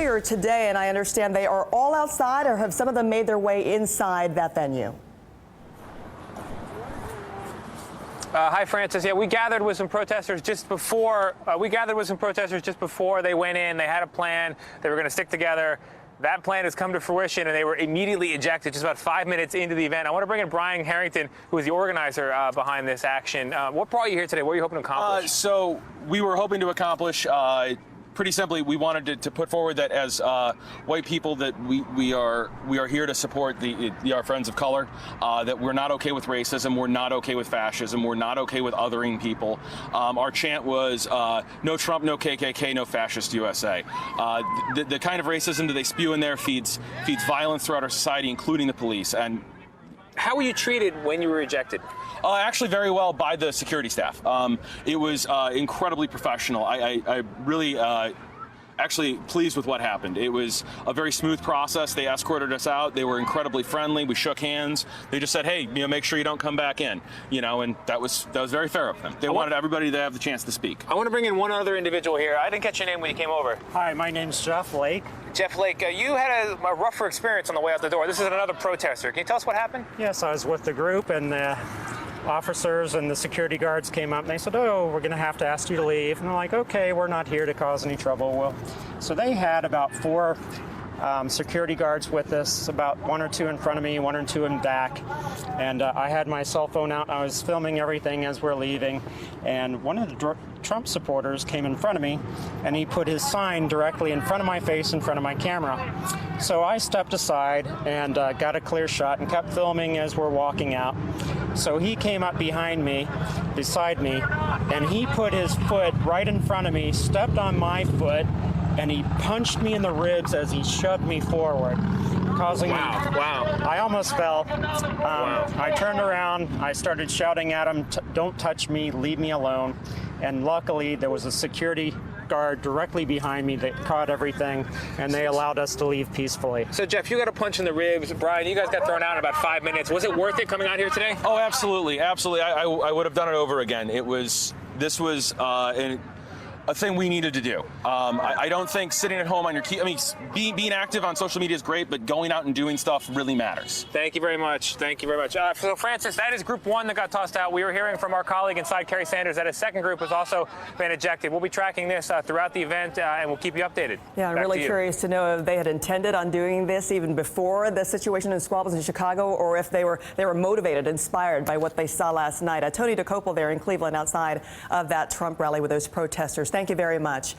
earlier today, and I understand they are all outside, or have some of them made their way inside that venue? Hi, Francis. Yeah, we gathered with some protesters just before they went in. They had a plan. They were going to stick together. That plan has come to fruition, and they were immediately ejected just about 5 minutes into the event. I want to bring in Brian Harrington, who is the organizer behind this action. What brought you here today? What are you hoping to accomplish? So we were hoping to accomplish, pretty simply, we wanted to put forward that as white people that we are here to support our friends of color, that we're not okay with racism, we're not okay with fascism, we're not okay with othering people. Our chant was no Trump, no KKK, no fascist USA. The kind of racism that they spew in there feeds violence throughout our society, including the police. And how were you treated when you were ejected? Actually, very well by the security staff. It was incredibly professional. I really actually pleased with what happened. It was a very smooth process. They escorted us out. They were incredibly friendly. We shook hands. They just said, "Hey, make sure you don't come back in." And that was very fair of them. They wanted everybody to have the chance to speak. I want to bring in one other individual here. I didn't catch your name when you came over. Hi, my name's Jeff Lake. Jeff Lake, you had a rougher experience on the way out the door. This is another protester. Can you tell us what happened? Yes, I was with the group, and the officers and the security guards came up and they said, "Oh, we're going to have to ask you to leave." And I'm like, "Okay, we're not here to cause any trouble." Well, so they had about 4 security guards with us, about 1 or 2 in front of me, 1 or 2 in back. And I had my cell phone out. I was filming everything as we're leaving. And one of the Trump supporters came in front of me, and he put his sign directly in front of my face, in front of my camera. So I stepped aside and got a clear shot and kept filming as we're walking out. So he came up behind me, beside me, and he put his foot right in front of me, stepped on my foot, and he punched me in the ribs as he shoved me forward, causing me. Wow. I almost fell. I turned around. I started shouting at him, "Don't touch me, leave me alone." And luckily, there was a security guard directly behind me that caught everything, and they allowed us to leave peacefully. So, Jeff, you got a punch in the ribs. Brian, you guys got thrown out in about 5 minutes. Was it worth it coming out here today? Oh, absolutely. Absolutely. I would have done it over again. This was a thing we needed to do. I don't think sitting at home on your being active on social media is great, but going out and doing stuff really matters. Thank you very much. Thank you very much. So, Francis, that is group 1 that got tossed out. We were hearing from our colleague inside, Kerry Sanders, that a second group has also been ejected. We'll be tracking this throughout the event, and we'll keep you updated. Yeah, I'm really curious to know if they had intended on doing this even before the situation in squabbles in Chicago, or if they were motivated, inspired by what they saw last night. Tony Dokoupil there in Cleveland outside of that Trump rally with those protesters. Thank you very much.